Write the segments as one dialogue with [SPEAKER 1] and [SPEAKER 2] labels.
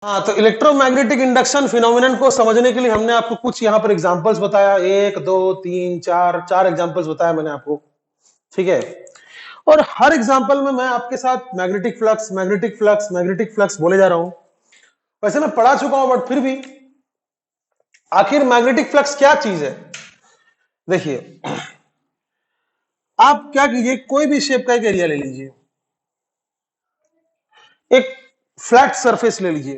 [SPEAKER 1] हाँ, तो electromagnetic induction phenomenon को समझने के लिए हमने आपको कुछ यहाँ पर एग्जांपल्स बताया, 1 2 3 4 4 एग्जांपल्स बताया मैंने आपको, ठीक है। और हर एग्जांपल में मैं आपके साथ मैग्नेटिक फ्लक्स बोले जा रहा हूं। वैसे मैं पढ़ा चुका हूं, बट फिर भी आखिर मैग्नेटिक फ्लक्स क्या चीज है। देखिए, आप क्या कीजिए, कोई भी शेप का एक एरिया ले लीजिए, एक फ्लैट सरफेस ले लीजिए,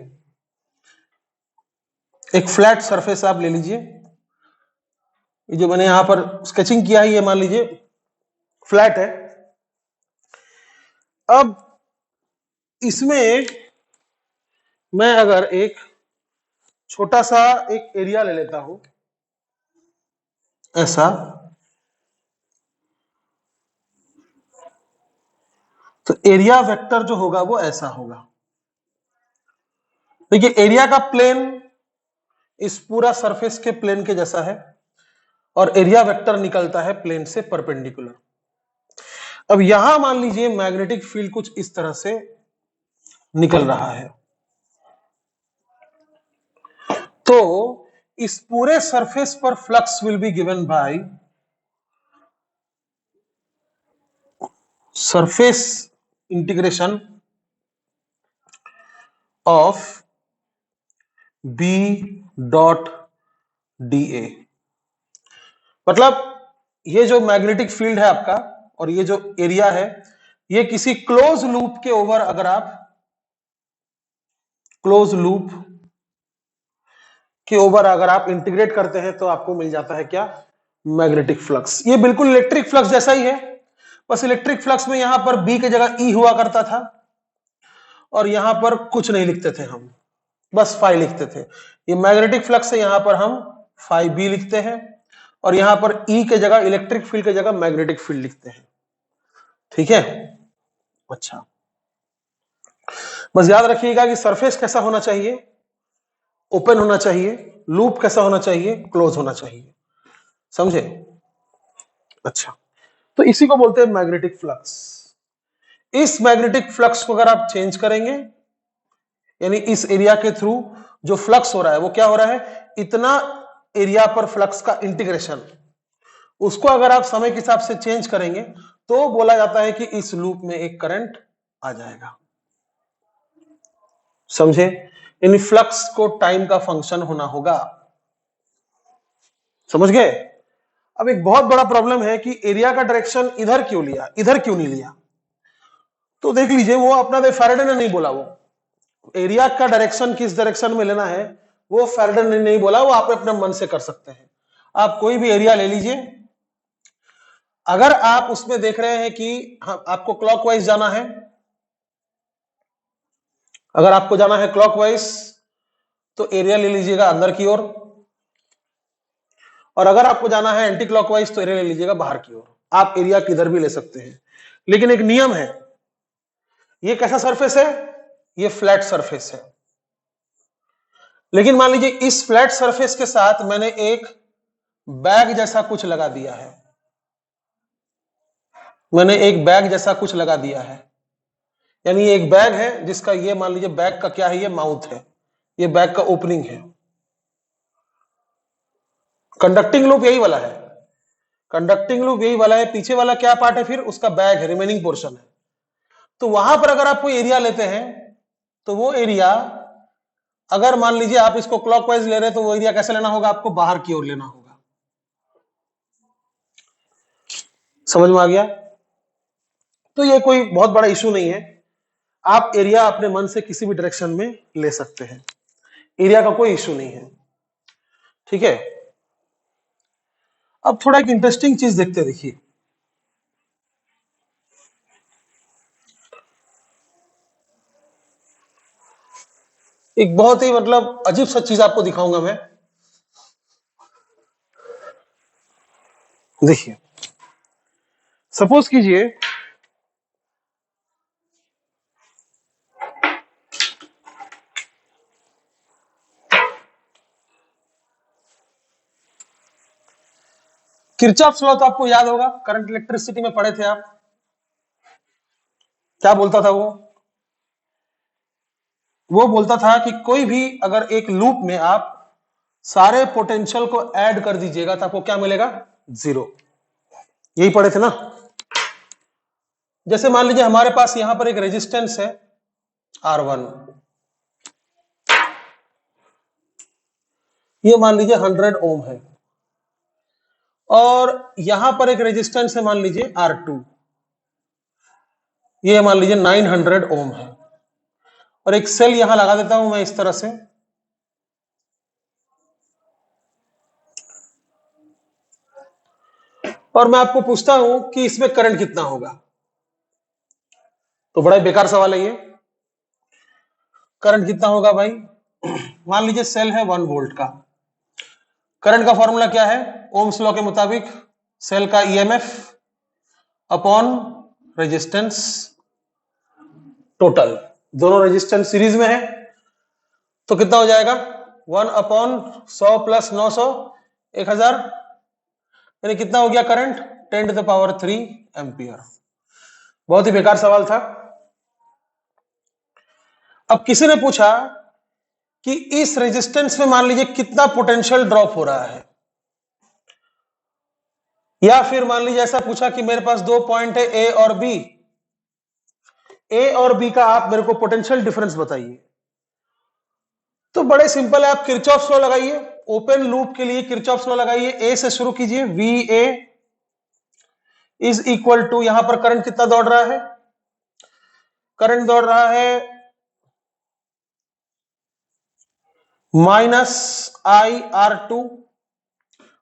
[SPEAKER 1] एक फ्लैट सरफेस आप ले लीजिए। ये जो मैंने यहां पर स्केचिंग किया है, ये मान लीजिए फ्लैट है। अब इसमें मैं अगर एक छोटा सा एक एरिया ले लेता हूं, ऐसा, तो एरिया वेक्टर जो होगा वो ऐसा होगा। देखिए, एरिया का प्लेन इस पूरा सरफेस के प्लेन के जैसा है, और एरिया वेक्टर निकलता है प्लेन से परपेंडिकुलर। अब यहां मान लीजिए मैग्नेटिक फील्ड कुछ इस तरह से निकल रहा है, तो इस पूरे सरफेस पर flux will be given by surface integration of B dot D A. मतलब ये जो मैग्नेटिक फील्ड है आपका और ये जो एरिया है, ये किसी क्लोज लूप के ओवर अगर आप क्लोज लूप के ओवर अगर आप इंटीग्रेट करते हैं तो आपको मिल जाता है क्या, मैग्नेटिक फ्लक्स। ये बिल्कुल इलेक्ट्रिक फ्लक्स जैसा ही है, बस इलेक्ट्रिक फ्लक्स में यहां पर बी की जगह ई हुआ करता था, और यहां पर कुछ नहीं लिखते थे हम, बस फाई लिखते थे। ये मैग्नेटिक फ्लक्स है, यहां पर हम फाई बी लिखते हैं, और यहां पर ई के जगह इलेक्ट्रिक फील्ड की जगह मैग्नेटिक फील्ड लिखते हैं, ठीक है। अच्छा, बस याद रखिएगा कि सरफेस कैसा होना चाहिए, ओपन होना चाहिए, लूप कैसा होना चाहिए, क्लोज होना चाहिए, समझे। अच्छा, तो इसी को बोलते हैं मैग्नेटिक फ्लक्स। इस मैग्नेटिक फ्लक्स को अगर आप चेंज करेंगे, यानी इस एरिया के थ्रू जो फ्लक्स हो रहा है वो क्या हो रहा है, इतना एरिया पर फ्लक्स का इंटीग्रेशन, उसको अगर आप समय के हिसाब से चेंज करेंगे तो बोला जाता है कि इस लूप में एक करंट आ जाएगा, समझे। इन फ्लक्स को टाइम का फंक्शन होना होगा, समझ गए। अब एक बहुत बड़ा प्रॉब्लम है कि एरिया का डायरेक्शन इधर क्यों लिया, इधर क्यों नहीं लिया। तो देख लीजिए, वो अपना फैराडे ने नहीं बोला, वो एरिया का डायरेक्शन किस डायरेक्शन में लेना है वो फैराडे ने नहीं बोला, वो आप अपने मन से कर सकते हैं। आप कोई भी एरिया ले लीजिए, अगर आप उसमें देख रहे हैं कि आपको क्लॉकवाइज जाना है, अगर आपको जाना है क्लॉकवाइज तो एरिया ले लीजिएगा अंदर की ओर, और अगर आपको जाना है एंटी क्लॉकवाइज तो एरिया ले लीजिएगा बाहर की ओर। आप एरिया किधर भी ले सकते हैं, लेकिन एक नियम है। ये कैसा सरफेस है, ये फ्लैट सरफेस है, लेकिन मान लीजिए इस फ्लैट सरफेस के साथ मैंने एक बैग जैसा कुछ लगा दिया है, मैंने एक बैग जैसा कुछ लगा दिया है, यानी ये एक बैग है जिसका ये मान लीजिए बैग का क्या है, ये माउथ है, ये बैग का ओपनिंग है। कंडक्टिंग लूप यही वाला है, कंडक्टिंग लूप यही वाला है, पीछे वाला क्या पार्ट है, फिर उसका बैग है, रिमेनिंग पोर्शन है। तो वहां पर अगर आप कोई एरिया लेते हैं तो वो एरिया, अगर मान लीजिए आप इसको क्लॉकवाइज ले रहे हैं तो वो एरिया कैसे लेना होगा, आपको बाहर की ओर लेना होगा, समझ में आ गया। तो ये कोई बहुत बड़ा इशू नहीं है, आप एरिया अपने मन से किसी भी डायरेक्शन में ले सकते हैं, एरिया का कोई इशू नहीं है, ठीक है। अब थोड़ा एक इंटरेस्टिंग चीज देखते, देखिए एक बहुत ही मतलब अजीब सा चीज आपको दिखाऊंगा मैं। देखिए, सपोज कीजिए किरचॉफ्स लॉ तो आपको याद होगा, करंट इलेक्ट्रिसिटी में पढ़े थे आप, क्या बोलता था वो, वो बोलता था कि कोई भी अगर एक लूप में आप सारे पोटेंशियल को ऐड कर दीजिएगा तो आपको क्या मिलेगा? 0। यही पढ़े थे ना। जैसे मान लीजिए हमारे पास यहां पर एक रेजिस्टेंस है R1, ये मान लीजिए 100 ओम है, और यहां पर एक रेजिस्टेंस है मान लीजिए R2, ये मान लीजिए 900 ओम है, और एक सेल यहां लगा देता हूं मैं इस तरह से, और मैं आपको पूछता हूं कि इसमें करंट कितना होगा। तो बड़ा ही बेकार सवाल है ये, करंट कितना होगा भाई? मान लीजिए सेल है 1 वोल्ट का, करंट का फॉर्मूला क्या है? ओम्स लॉ के मुताबिक सेल का ईएमएफ अपॉन रेजिस्टेंस टोटल, दोनों रेजिस्टेंस सीरीज में है, तो कितना हो जाएगा? 1/100 प्लस 900 1000, यानी कितना हो गया करंट? 10⁻³ एम्पियर। बहुत ही बेकार सवाल था। अब किसी ने पूछा कि इस रेजिस्टेंस में मान लीजिए कितना पोटेंशियल ड्रॉप हो रहा है, या फिर मान लीजिए ऐसा पूछा कि मेरे पास 2 पॉइंट है ए और बी, ए और बी का आप मेरे को पोटेंशियल डिफरेंस बताइए। तो बड़े सिंपल है, आप किरचॉफ्स लॉ लगाइए, ओपन लूप के लिए किरचॉफ्स लॉ लगाइए, ए से शुरू कीजिए, VA इज इक्वल टू, यहां पर करंट कितना दौड़ रहा है? करंट दौड़ रहा है -IR2।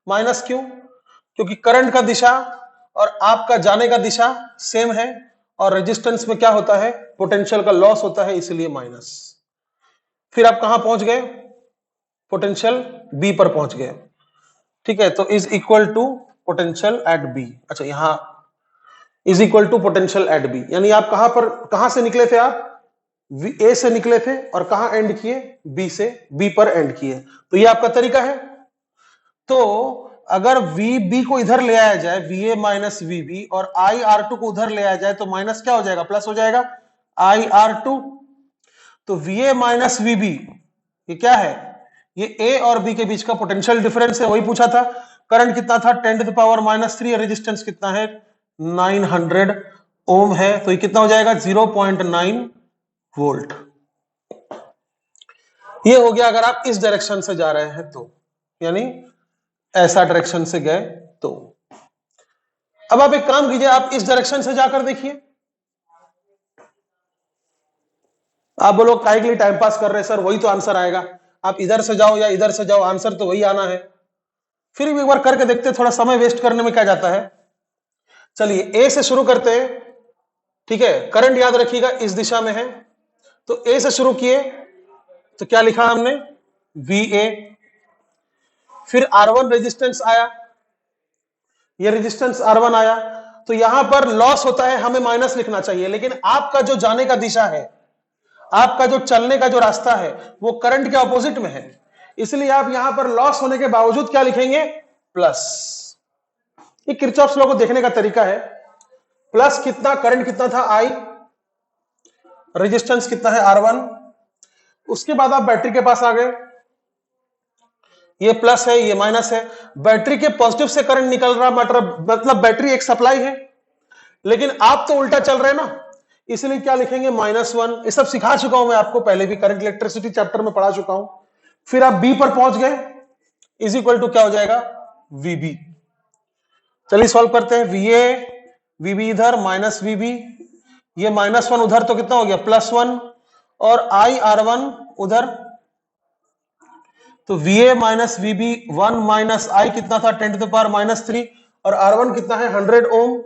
[SPEAKER 1] माइनस क्यों? क्योंकि करंट का दिशा और आपका जाने का दिशा सेम है, और रेजिस्टेंस में क्या होता है? पोटेंशियल का लॉस होता है, इसलिए माइनस। फिर आप कहां पहुंच गए? पोटेंशियल बी पर पहुंच गए, ठीक है। तो is equal to potential at B, अच्छा यहां is equal to potential at B, यानी आप कहां से निकले थे? आप ए से निकले थे और कहां एंड किए? बी से, बी पर एंड किए। तो ये आपका तरीका है। तो अगर VB को इधर ले आया जाए, VA माइनस VB, और IR2 को उधर ले आया जाए, तो माइनस क्या हो जाएगा? प्लस हो जाएगा IR2। तो VA माइनस VB ये क्या है? ये A और B के बीच का पोटेंशियल डिफरेंस है, वही पूछा था। करंट कितना था? 10⁻³ रेजिस्टेंस कितना है? 900 ओम है, तो ये कितना हो जाएगा? 0.9 वोल्ट। ये हो गया अगर आप इस डायरेक्शन से जा रहे हैं तो, यानी ऐसा डायरेक्शन से गए तो। अब आप एक काम कीजिए, आप इस डायरेक्शन से जाकर देखिए। आप बोलो काहे के लिए टाइम पास कर रहे हैं सर, वही तो आंसर आएगा। आप इधर से जाओ या इधर से जाओ, आंसर तो वही आना है। फिर भी एक बार करके देखते, थोड़ा समय वेस्ट करने में क्या जाता है। चलिए ए से शुरू करते हैं, ठीक है। करंट याद रखिएगा इस दिशा में है, तो ए से शुरू किए, तो क्या लिखा हमने? VA। फिर R1 रेजिस्टेंस आया, ये रेजिस्टेंस R1 आया, तो यहां पर लॉस होता है, हमें माइनस लिखना चाहिए, लेकिन आपका जो जाने का दिशा है, आपका जो चलने का जो रास्ता है, वो करंट के ऑपोजिट में है, इसलिए आप यहां पर लॉस होने के बावजूद क्या लिखेंगे? प्लस। ये किरचॉफ्स लॉ को देखने का तरीका है। प्लस कितना? करंट कितना था? I, रेजिस्टेंस कितना है? R1। उसके बाद आप बैटरी के पास आ गए, ये प्लस है, ये माइनस है। बैटरी के पॉजिटिव से करंट निकल रहा, मतलब बैटरी एक सप्लाई है, लेकिन आप तो उल्टा चल रहे हैं ना, इसलिए क्या लिखेंगे? -1। ये सब सिखा चुका हूं मैं आपको, पहले भी करंट इलेक्ट्रिसिटी चैप्टर में पढ़ा चुका हूं। फिर आप बी पर पहुंच गए, इज इक्वल टू क्या हो जाएगा? VB। चलिए सॉल्व करते हैं। VA, VB इधर, माइनस VB, ये -1 उधर, तो कितना हो गया? +1, और IR1 उधर, तो VA minus VB 1 minus I कितना था? 10⁻³ और R1 कितना है? 100 ओम।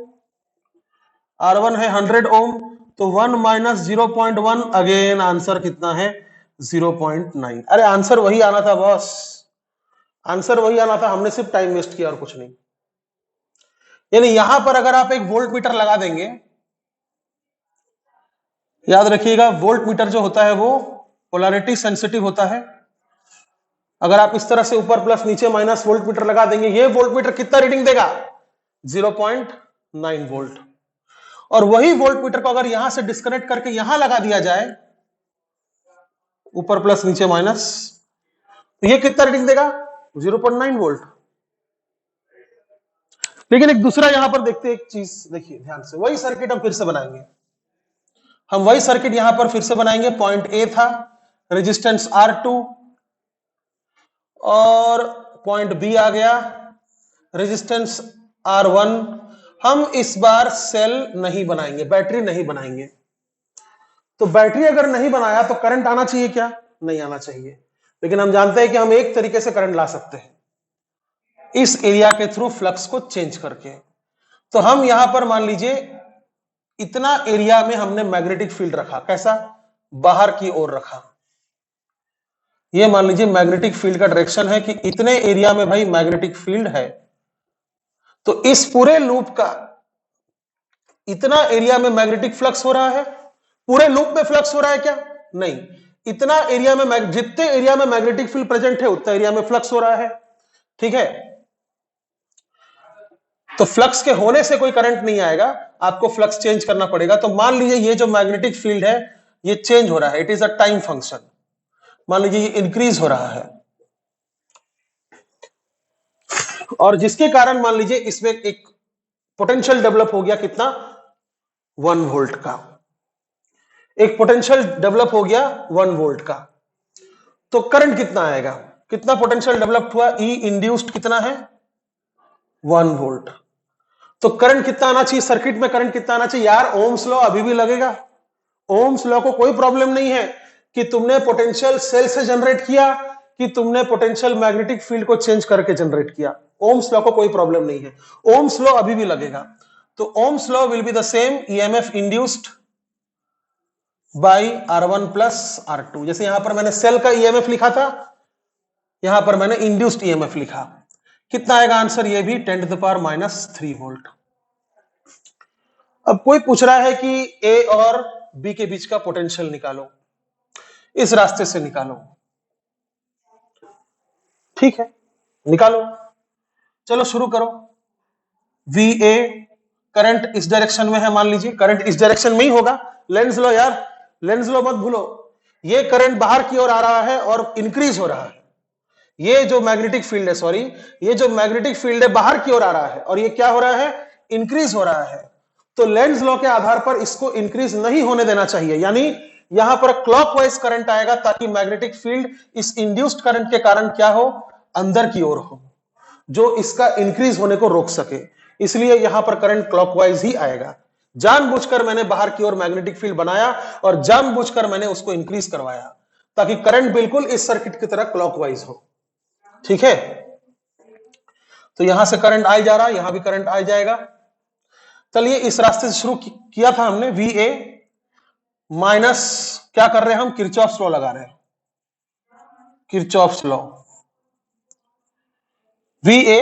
[SPEAKER 1] R1 है 100 ओम, तो 1 माइनस 0.1, अगेन आंसर कितना है? 0.9। अरे आंसर वही आना था बॉस, आंसर वही आना था, हमने सिर्फ टाइम वेस्ट किया और कुछ नहीं। यानी यहां पर अगर आप एक वोल्ट मीटर लगा देंगे, याद रखिएगा वोल्ट मीटर जो होता है वो पोलैरिटी सेंसिटिव होता है। अगर आप इस तरह से ऊपर प्लस नीचे माइनस वोल्ट मीटर लगा देंगे, ये वोल्ट मीटर कितना रीडिंग देगा? 0.9 वोल्ट। और वही वोल्ट मीटर को अगर यहां से डिस्कनेक्ट करके यहां लगा दिया जाए, ऊपर प्लस नीचे माइनस, तो ये कितना रीडिंग देगा 0.9 वोल्ट। लेकिन एक दूसरा यहां पर देखते हैं एक चीज, देखिए ध्यान से, वही सर्किट हम फिर से बनाएंगे, हम वही सर्किट यहां पर फिर से बनाएंगे। पॉइंट ए था रेजिस्टेंस R2 और पॉइंट बी आ गया रेजिस्टेंस R1। हम इस बार सेल नहीं बनाएंगे, बैटरी नहीं बनाएंगे। तो बैटरी अगर नहीं बनाया तो करंट आना चाहिए क्या? नहीं आना चाहिए। लेकिन हम जानते हैं कि हम एक तरीके से करंट ला सकते हैं, इस एरिया के थ्रू फ्लक्स को चेंज करके। तो हम यहां पर मान लीजिए इतना एरिया में हमने मैग्नेटिक फील्ड रखा, कैसा? बाहर की ओर रखा। ये मान लीजिए मैग्नेटिक फील्ड का डायरेक्शन है कि इतने एरिया में भाई मैग्नेटिक फील्ड है। तो इस पूरे लूप का इतना एरिया में मैग्नेटिक फ्लक्स हो रहा है। पूरे लूप में फ्लक्स हो रहा है क्या? नहीं, इतना एरिया में, जितने एरिया में मैग्नेटिक फील्ड प्रेजेंट है उतना एरिया में फ्लक्स हो रहा है। ठीक है, तो फ्लक्स के होने से कोई करंट नहीं आएगा, आपको फ्लक्स चेंज करना पड़ेगा। तो मान लीजिए ये जो मैग्नेटिक फील्ड है ये चेंज हो रहा है, it is a time function. मान लीजिए ये इंक्रीज हो रहा है और जिसके कारण मान लीजिए इसमें एक पोटेंशियल डेवलप हो गया, कितना? 1 वोल्ट का। एक पोटेंशियल डेवलप हो गया 1 वोल्ट का। तो करंट कितना आएगा? कितना पोटेंशियल डेवलप हुआ? ई इंड्यूस्ड कितना है? 1 वोल्ट। तो करंट कितना आना चाहिए सर्किट में? करंट कितना आना चाहिए यार? ओम्स लॉ अभी भी लगेगा। ओम्स लॉ को कोई प्रॉब्लम नहीं है कि तुमने पोटेंशियल सेल से जनरेट किया कि तुमने पोटेंशियल मैग्नेटिक फील्ड को चेंज करके जनरेट किया। ओम्स लॉ को कोई प्रॉब्लम नहीं है, ओम्स लॉ अभी भी लगेगा। तो Ohm's law will be the same, EMF induced by R1 plus R2। जैसे यहां पर मैंने सेल का ईएमएफ लिखा था, यहां पर मैंने इंड्यूस्ड ईएमएफ लिखा। कितना आएगा आंसर? ये भी 10⁻³ वोल्ट। अब कोई पूछ रहा है कि ए और बी के बीच का पोटेंशियल निकालो, इस रास्ते से निकालो। ठीक है, निकालो, चलो शुरू करो। VA करंट इस डायरेक्शन में है, मान लीजिए करंट इस डायरेक्शन में ही होगा। लेंस लो यार, लेंस लो मत भूलो। ये करंट बाहर की ओर आ रहा है और इंक्रीज हो रहा है। ये जो मैग्नेटिक फील्ड है, सॉरी, ये जो मैग्नेटिक फील्ड है बाहर की ओर आ रहा है और ये क्या हो रहा है? इंक्रीज हो रहा है। तो लेंस लॉ के आधार पर इसको इंक्रीज नहीं होने देना चाहिए, यानी यहां पर क्लॉकवाइज करंट आएगा ताकि मैग्नेटिक फील्ड इस इंड्यूस्ड करंट के कारण क्या हो? अंदर की ओर हो, जो इसका इंक्रीज होने को रोक सके। इसलिए यहां पर करंट क्लॉकवाइज ही आएगा। जानबूझकर मैंने बाहर की ओर मैग्नेटिक फील्ड बनाया और जानबूझकर मैंने उसको इंक्रीज करवाया ताकि करंट बिल्कुल इस सर्किट की तरह क्लॉकवाइज हो। ठीक है, तो यहां से करंट आ जा रहा है, यहां भी करंट आ जाएगा। चलिए इस रास्ते से शुरू किया था हमने, VA माइनस, क्या कर रहे हैं हम? किरचॉफ्स लॉ लगा रहे हैं, Kirchhoff's law. VA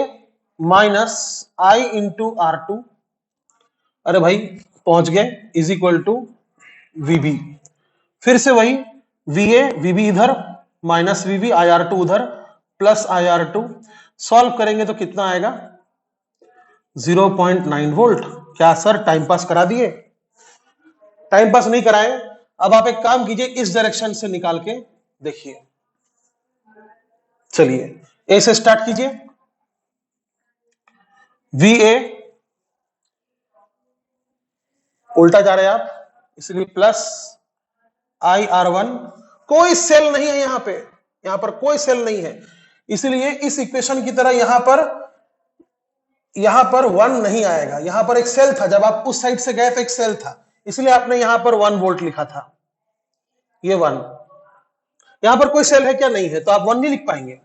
[SPEAKER 1] minus I into R2, अरे भाई पहुंच गए, इज इक्वल टू VB। फिर से वही VA, VB इधर, माइनस VB, IR2 उधर, प्लस IR2। सॉल्व करेंगे तो कितना आएगा? 0.9 वोल्ट। क्या सर टाइम पास करा दिए? टाइम पास नहीं कराए। अब आप एक काम कीजिए, इस डायरेक्शन से निकाल के देखिए। चलिए ए से स्टार्ट कीजिए। VA उल्टा जा रहे हैं आप, इसलिए प्लस IR1। कोई सेल नहीं है यहां पे, यहां पर कोई सेल नहीं है, इसलिए इस इक्वेशन की तरह यहां पर 1 नहीं आएगा। यहां पर एक सेल था, जब आप उस साइड से गए तो एक सेल था, इसलिए आपने यहां पर 1 वोल्ट लिखा था। ये 1, यहां पर कोई सेल है क्या? नहीं है, तो आप 1 नहीं लिख पाएंगे।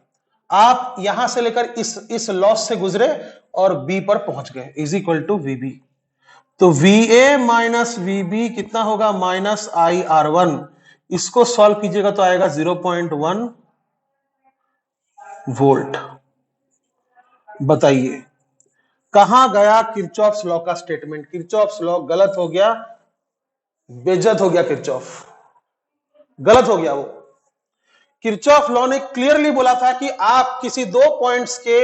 [SPEAKER 1] आप यहां से लेकर इस लॉस से गुजरे और बी पर पहुंच गए, इज इक्वल टू VB। तो VA माइनस VB कितना होगा? Minus IR1। इसको सॉल्व कीजिएगा तो आएगा 0.1 वोल्ट। बताइए कहां गया किरचॉफ्स लॉ का स्टेटमेंट? किरचॉफ्स लॉ गलत हो गया, बेइज्जत हो गया, किरचॉफ गलत हो गया। वो किरचॉफ लॉ ने क्लियरली बोला था कि आप किसी दो पॉइंट्स के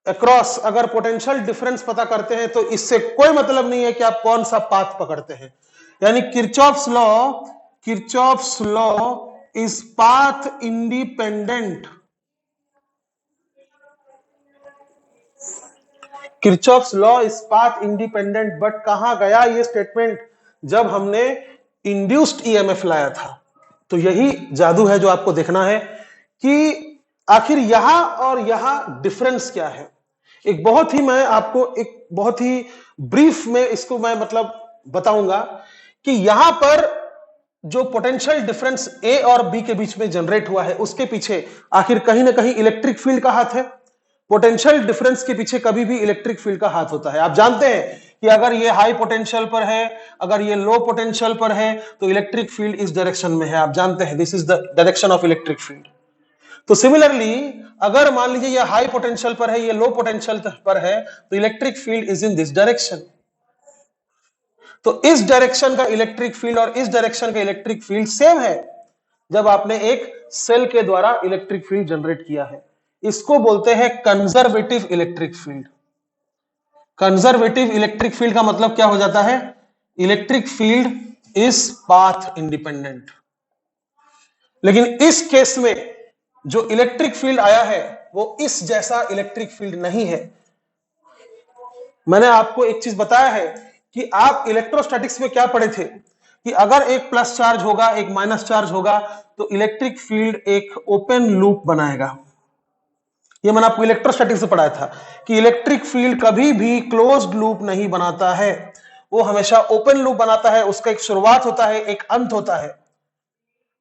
[SPEAKER 1] अक्रॉस अगर पोटेंशियल डिफरेंस पता करते हैं तो इससे कोई मतलब नहीं है कि आप कौन सा पाथ पकड़ते हैं। यानी Kirchhoff's law is path independent. Kirchhoff's law is path independent, but कहां गया ये स्टेटमेंट जब हमने इंड्यूस्ड ईएमएफ लाया था। तो यही जादू है जो आपको देखना है कि आखिर यहां और यहां डिफरेंस क्या है। एक बहुत ही मैं आपको एक बहुत ही ब्रीफ में इसको मैं मतलब बताऊंगा कि यहां पर जो पोटेंशियल डिफरेंस ए और बी के बीच में जनरेट हुआ है उसके पीछे आखिर कहीं ना कहीं इलेक्ट्रिक फील्ड का हाथ है। पोटेंशियल डिफरेंस के पीछे कभी भी इलेक्ट्रिक फील्ड का हाथ होता है। आप जानते हैं कि अगर ये हाई पोटेंशियल पर है, अगर ये लो पोटेंशियल पर है, तो इलेक्ट्रिक फील्ड इस डायरेक्शन में है। आप जानते हैं this is the direction of electric field. तो सिमिलरली अगर मान लीजिए ये हाई पोटेंशियल पर है, ये लो पोटेंशियल पर है, तो electric field is in this direction. तो इस डायरेक्शन का इलेक्ट्रिक फील्ड और इस डायरेक्शन का इलेक्ट्रिक फील्ड सेम है जब आपने एक सेल के द्वारा इलेक्ट्रिक फील्ड जनरेट किया है। इसको बोलते हैं conservative electric field. Conservative electric field का मतलब क्या हो जाता है? Electric field is path independent. लेकिन इस केस में जो इलेक्ट्रिक फील्ड आया है वो इस जैसा इलेक्ट्रिक फील्ड नहीं है। मैंने आपको एक चीज बताया है कि आप इलेक्ट्रोस्टैटिक्स में क्या पढ़े थे कि अगर एक प्लस चार्ज होगा, एक माइनस चार्ज होगा, तो इलेक्ट्रिक फील्ड एक ओपन लूप बनाएगा। ये मैंने आपको इलेक्ट्रोस्टैटिक्स से पढ़ाया था कि इलेक्ट्रिक फील्ड कभी भी क्लोज्ड लूप नहीं बनाता है, वो हमेशा ओपन लूप बनाता है। उसका एक शुरुआत होता है, एक अंत होता है।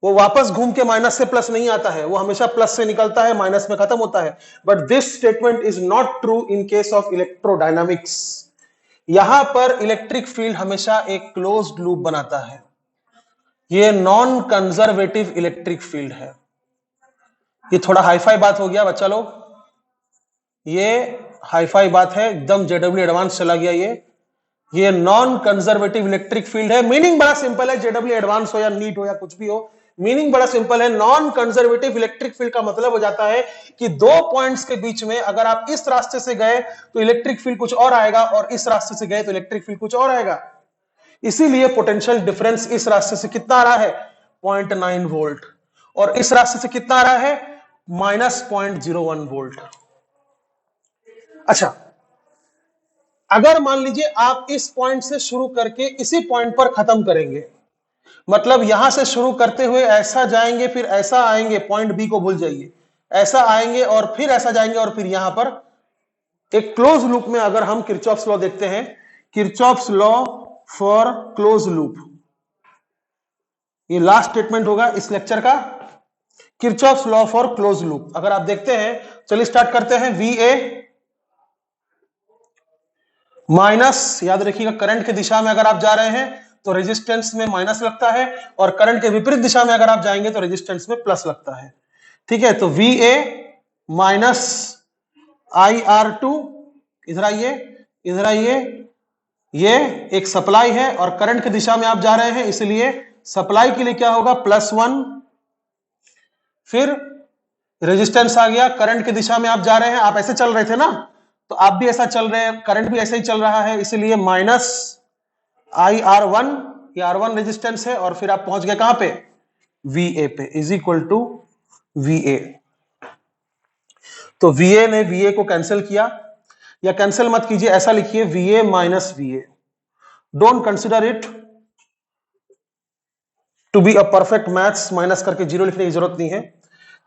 [SPEAKER 1] वो वापस घूम के माइनस से प्लस नहीं आता है, वो हमेशा प्लस से निकलता है, माइनस में खत्म होता है। But this statement is not true in case of electrodynamics. यहां पर इलेक्ट्रिक फील्ड हमेशा एक क्लोज्ड लूप बनाता है। ये नॉन कंजर्वेटिव इलेक्ट्रिक फील्ड है। ये थोड़ा हाईफाई बात हो गया बच्चा लोग, ये हाईफाई बात है, एकदम जेडब्ल्यू एडवांस चला गया। ये नॉन कंजर्वेटिव इलेक्ट्रिक फील्ड है। मीनिंग बड़ा सिंपल है, जेडब्ल्यू एडवांस हो या नीट हो या कुछ भी हो, मीनिंग बड़ा सिंपल है। नॉन कंजर्वेटिव इलेक्ट्रिक फील्ड का मतलब हो जाता है कि दो पॉइंट्स के बीच में अगर आप इस रास्ते से गए तो इलेक्ट्रिक फील्ड कुछ और आएगा, और इस रास्ते से गए तो इलेक्ट्रिक फील्ड कुछ और आएगा। इसीलिए पोटेंशियल डिफरेंस इस रास्ते से कितना आ रहा है? 0.9 वोल्ट, और इस रास्ते से कितना आ रहा है? -0.01 वोल्ट। अच्छा, अगर मान लीजिए आप इस पॉइंट से शुरू करके इसी पॉइंट पर खत्म करेंगे, मतलब यहां से शुरू करते हुए ऐसा जाएंगे, फिर ऐसा आएंगे, पॉइंट बी को भूल जाइए, ऐसा आएंगे और फिर ऐसा जाएंगे, और फिर यहां पर एक क्लोज लूप में अगर हम किरचॉफ्स लॉ देखते हैं, Kirchhoff's law for close loop, ये लास्ट स्टेटमेंट होगा इस लेक्चर का, Kirchhoff's law for close loop. अगर आप देखते हैं, चलिए स्टार्ट करते हैं। VA माइनस, याद रखिएगा करंट की दिशा में अगर आप जा रहे हैं तो रेजिस्टेंस में माइनस लगता है, और करंट के विपरीत दिशा में अगर आप जाएंगे तो रेजिस्टेंस में प्लस लगता है। ठीक है, तो VA माइनस IR2, इधर आइए, इधर आइए, ये एक सप्लाई है और करंट की दिशा में आप जा रहे हैं, इसलिए सप्लाई के लिए क्या होगा? +1, फिर रेजिस्टेंस आ गया, करंट की दिशा में आप जा रहे हैं, आप ऐसे चल रहे थे ना, तो आप भी ऐसा चल रहे हैं, करंट भी ऐसे ही चल रहा है, इसलिए -IR1, ये R1 रेजिस्टेंस है, और फिर आप पहुंच गए कहां पे? VA पे, इज इक्वल टू VA। तो VA ने VA को कैंसिल किया, या कैंसिल मत कीजिए, ऐसा लिखिए VA minus VA। Don't consider it to be a perfect maths, minus करके जीरो लिखने की जरूरत नहीं है।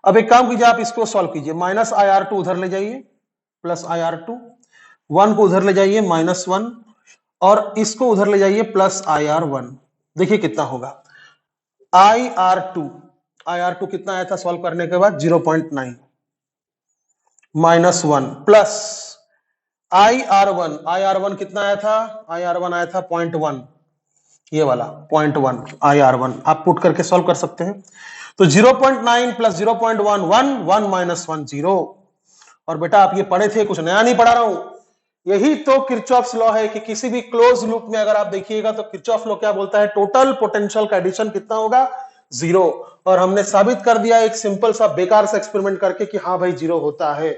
[SPEAKER 1] अब एक काम कीजिए, आप इसको सॉल्व कीजिए, -IR2 उधर ले जाइए, +IR2, 1 को उधर ले जाइए, -1, और इसको उधर ले जाइए, +IR1। देखिए कितना होगा। IR2 कितना आया था सॉल्व करने के बाद? 0.9, -1 प्लस IR1 कितना आया था? IR1 आया था 0.1, ये वाला 0.1 IR1 आप पुट करके सॉल्व कर सकते हैं। तो 0.9 प्लस 0.1 1 माइनस 1 0। और बेटा आप ये पढ़े थे, कुछ नया नहीं पढ़ा रहा हूं। यही तो किरचॉफ्स लॉ है कि किसी भी क्लोज लूप में अगर आप देखिएगा तो किरचॉफ लॉ क्या बोलता है? टोटल पोटेंशियल का एडिशन कितना होगा? 0। और हमने साबित कर दिया एक सिंपल सा बेकार सा एक्सपेरिमेंट करके कि हाँ भाई 0 होता है।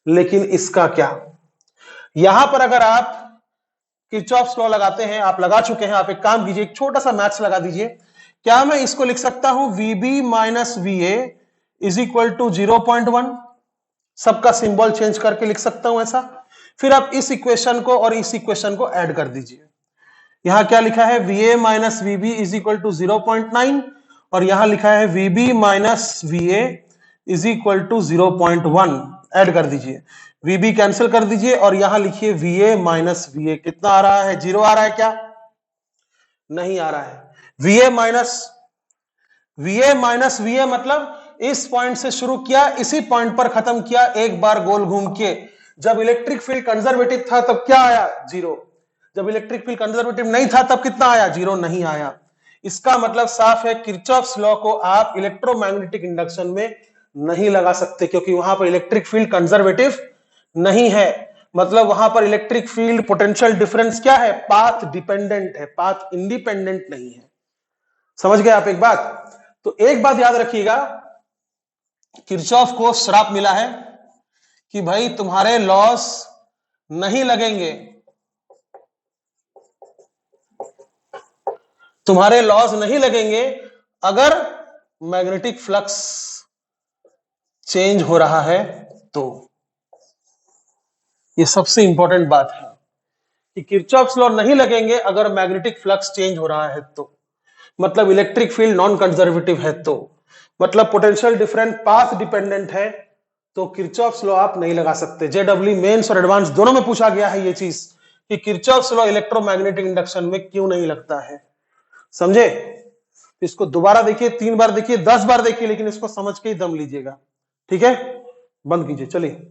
[SPEAKER 1] लेकिन इसका क्या? यहां पर अगर आप किरचॉफ्स लॉ लगाते हैं, आप लगा चुके हैं, आप एक काम कीजिए, एक छोटा सा मैथ्स लगा दीजिए क्या मैं इसको लिख सकता हूं VB minus VA is equal to 0.1? सबका सिंबल चेंज करके लिख सकता हूं ऐसा। फिर आप इस इक्वेशन को और इस इक्वेशन को ऐड कर दीजिए। यहां क्या लिखा है VA minus VB is equal to 0.9 और यहां लिखा है VB minus VA is equal to 0.1। Add कर दीजिए, VB कैंसिल कर दीजिए और यहां लिखिए VA माइनस VA। कितना आ रहा है? 0 आ रहा है क्या? नहीं आ रहा है। VA माइनस VA मतलब इस पॉइंट से शुरू किया, इसी पॉइंट पर खत्म किया, एक बार गोल घूम के। जब इलेक्ट्रिक फील्ड कंजर्वेटिव था तब क्या आया? 0। जब इलेक्ट्रिक फील्ड कंजर्वेटिव नहीं था तब कितना आया? 0 नहीं आया। इसका मतलब साफ है, किरचॉफ्स लॉ को आप इलेक्ट्रोमैग्नेटिक इंडक्शन में नहीं लगा सकते, क्योंकि वहां पर इलेक्ट्रिक फील्ड कंजर्वेटिव नहीं है। मतलब वहां पर इलेक्ट्रिक फील्ड पोटेंशियल डिफरेंस क्या है? पाथ डिपेंडेंट है, पाथ इंडिपेंडेंट नहीं है। समझ गए आप एक बात? तो एक बात याद रखिएगा, किरचॉफ को श्राप मिला है कि भाई तुम्हारे लॉस नहीं लगेंगे, तुम्हारे लॉस नहीं लगेंगे अगर मैग्नेटिक फ्लक्स चेंज हो रहा है तो। ये सबसे इंपॉर्टेंट बात है कि किरचॉफ्स लॉ नहीं लगेंगे अगर मैग्नेटिक फ्लक्स चेंज हो रहा है तो, मतलब इलेक्ट्रिक फील्ड नॉन कंजर्वेटिव है तो, मतलब पोटेंशियल डिफरेंस पाथ डिपेंडेंट है, तो किरचॉफ्स लॉ आप नहीं लगा सकते। जेडब्ल्यू मेंस और एडवांस दोनों में पूछा गया है ये चीज कि किरचॉफ्स लॉ इलेक्ट्रोमैग्नेटिक इंडक्शन में क्यों नहीं लगता है। समझे? इसको दोबारा देखिए, 3 बार देखिए, 10 बार देखिए, लेकिन इसको समझ के ही दम लीजिएगा। ठीक है, बंद कीजिए, चलिए।